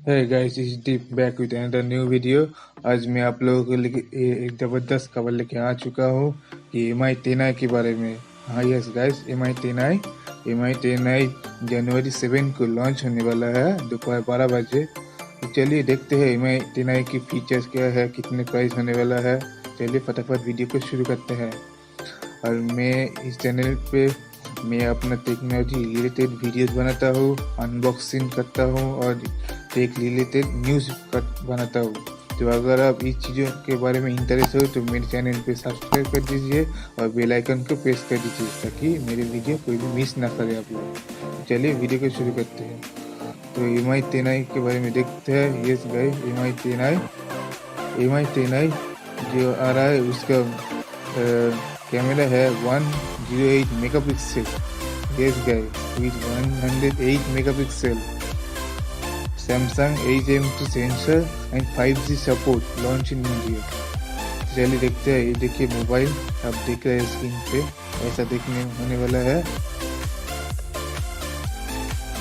Hey guys, this is Deep back with another new video। आज मैं आप लोगों के लिए एक ज़बरदस्त खबर लेके आ चुका हूँ कि MI 10i के बारे में। हाँ यस गाइस, MI 10i जनवरी 7 को लॉन्च होने वाला है दोपहर 12 बजे। तो चलिए देखते हैं MI 10i की फीचर्स क्या है, कितने प्राइस होने वाला है। चलिए फटाफट वीडियो को शुरू करते हैं। और मैं इस चैनल पे मैं अपना टेक्नोलॉजी रिलेटेड वीडियोस बनाता हूँ, अनबॉक्सिंग करता हूँ और टेक रिलेटेड न्यूज़ बनाता हूँ। तो अगर आप इस चीज़ों के बारे में इंटरेस्ट हो तो मेरे चैनल पे सब्सक्राइब कर दीजिए और बेल आइकन को प्रेस कर दीजिए ताकि मेरे वीडियो कोई भी मिस ना करे आप लोग। चलिए वीडियो को शुरू करते हैं। तो MI 10i के बारे में देखते हैं। यस गाइस, MI 10i जो आ रहा है उसका कैमरा है 108 megapixel. Yes guys, with 108 megapixel. Samsung HM2 Sensor and 5G support launch in India। चलिए देखते हैं। ये देखिए मोबाइल आप देख रहे हैं स्क्रीन पे, ऐसा देखने होने वाला है।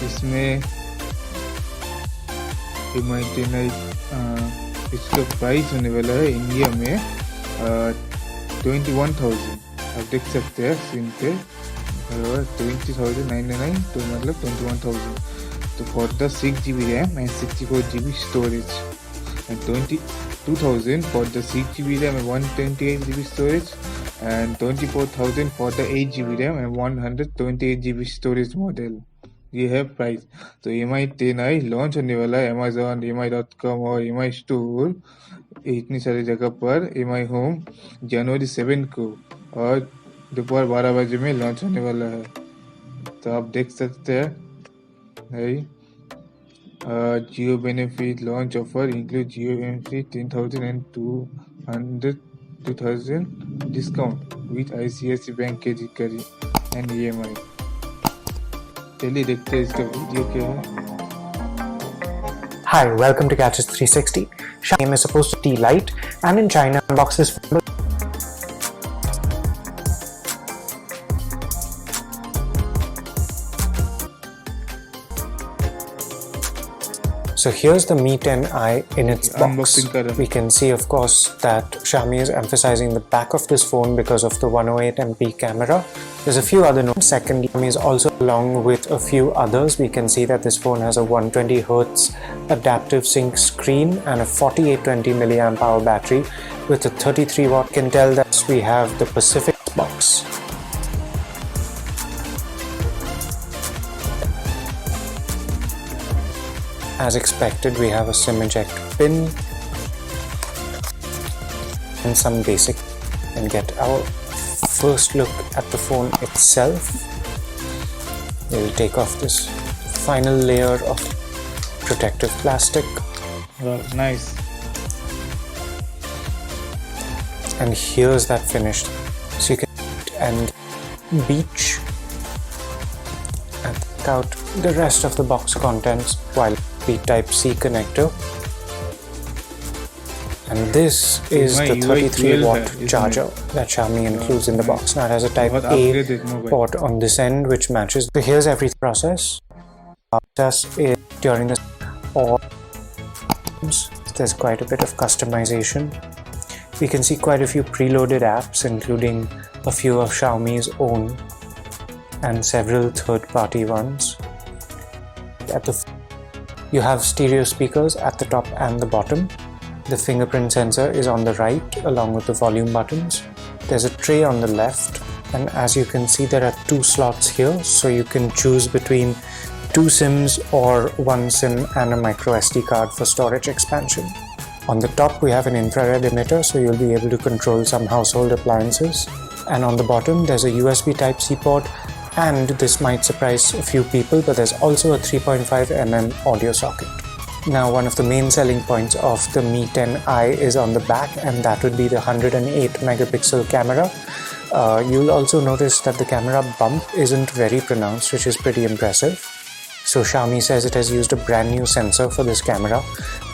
इसमें MI 10i इसका प्राइस होने वाला है इंडिया में 21,000। आप देख सकते हैं स्क्रीन पे 20,999, तो मतलब 21,000। तो for the 6GB RAM and 64GB storage, and 22,000 for the 6GB RAM and 128GB storage, and 24,000 for the 8GB RAM and 128GB storage model। ये है प्राइस। तो MI 10i लॉन्च होने वाला है Amazon, mi.com और MI स्टोर, इतनी सारी जगह पर MI होम जनवरी 7 को और दोपहर 12 बजे में लॉन्च होने वाला है। तो आप देख सकते हैं। Geo benefit launch offer include Geo benefit 10,000 and 2,000 discount with ICICI Bank credit card and EMI। चलिए देखते हैं इसका वीडियो क्या है। Hi, welcome to Catches 360. Xiaomi is supposed to be light, and in China, unboxes. So here's the Mi 10i in its box. We can see, of course, that Xiaomi is emphasizing the back of this phone because of the 108MP camera. There's a few other notes. Second, Xiaomi is also, along with a few others, we can see that this phone has a 120Hz adaptive sync screen and a 4820 mAh battery with a 33 watt. You can tell that we have the Pacific box. As expected, we have a SIM eject pin and some basic, and get our first look at the phone itself. We'll take off this final layer of protective plastic. Wow, nice. And here's that finished. So you can and beach and take out the rest of the box contents while the Type-C connector, and this is the 33 watt charger that Xiaomi includes in the box. Now it has a Type-A port on this end which matches. So here's every process. Is during this, or there's quite a bit of customization. We can see quite a few preloaded apps, including a few of Xiaomi's own and several third-party ones. At the You have stereo speakers at the top and the bottom. The fingerprint sensor is on the right along with the volume buttons. There's a tray on the left, and as you can see there are 2 slots here, so you can choose between 2 SIMs or 1 SIM and a micro SD card for storage expansion. On the top we have an infrared emitter, so you'll be able to control some household appliances. And on the bottom there's a USB Type-C port, and this might surprise a few people, but there's also a 3.5mm audio socket. Now, one of the main selling points of the Mi 10i is on the back, and that would be the 108 megapixel camera. You'll also notice that the camera bump isn't very pronounced, which is pretty impressive. So Xiaomi says it has used a brand new sensor for this camera,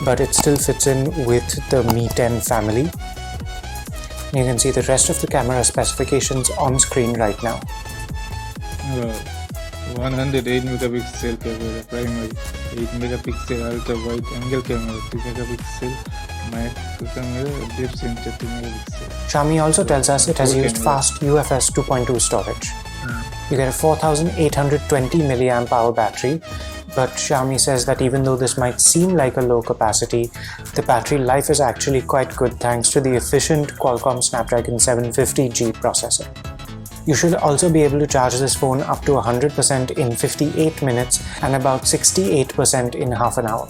but it still fits in with the Mi 10 family. You can see the rest of the camera specifications on screen right now. 108 megapixel camera primary। 8 megapixel ultra wide angle camera, 3 megapixel macro camera, depth sensor 3 megapixel. Xiaomi also tells us it has used fast UFS 2.2 storage. You get a 4820 milliamp hour battery, but Xiaomi says that even though this might seem like a low capacity, the battery life is actually quite good thanks to the efficient Qualcomm Snapdragon 750G processor. You should also be able to charge this phone up to 100% in 58 minutes and about 68% in half an hour.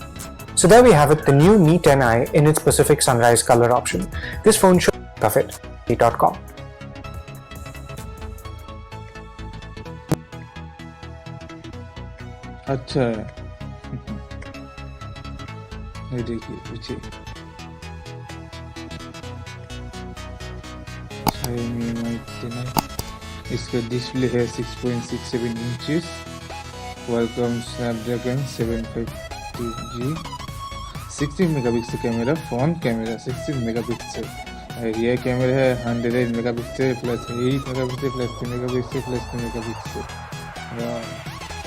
So there we have it, the new Mi 10i in its Pacific Sunrise color option. This phone should be of it.com. अच्छा है। ये देखिए पीछे Xiaomi Mi 10i, इसका display है 6.67 inches, Qualcomm Snapdragon 750G, 16 megapixel camera, front camera 16 megapixel, rear camera है 108 megapixel plus 8 megapixel plus 3 megapixel plus 2 megapixel.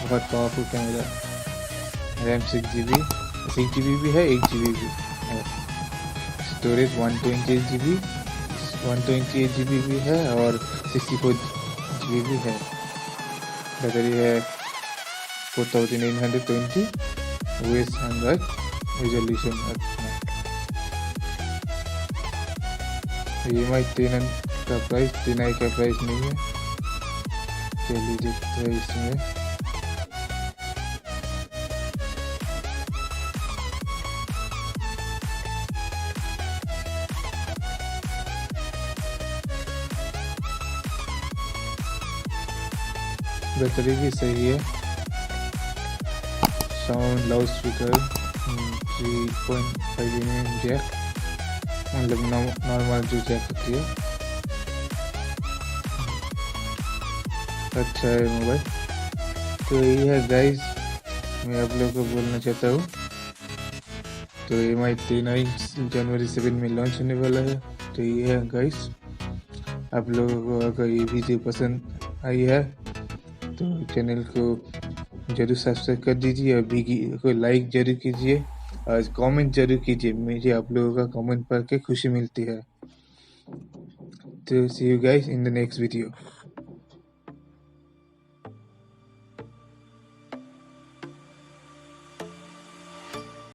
बहुत powerful camera. RAM 6GB भी है, 8GB भी है। स्टोरेज 128GB भी है और 64GB भी है। बैटरी है 4820 OS Android रेजोल्यूशन। ये Mi 10 का प्राइस 10i का प्राइस नहीं है। चलिए देखते हैं इसमें। बैटरी भी सही है। Sound loud speaker 3.5mm jack, मतलब नॉर्मल जो जैक होती है। अच्छा है मोबाइल। तो ये है गाइस, मैं आप लोगों को बोलना चाहता हूँ। तो ये Mi 10i जनवरी 7 में लॉन्च होने वाला है। तो ये है गाइस, आप लोगों को अगर ये वीडियो पसंद आई है तो चैनल को जरूर सब्सक्राइब कर दीजिए और वीडियो को लाइक जरूर कीजिए और कमेंट जरूर कीजिए। मुझे आप लोगों का कमेंट पढ़ के खुशी मिलती है। तो see you guys in the next video.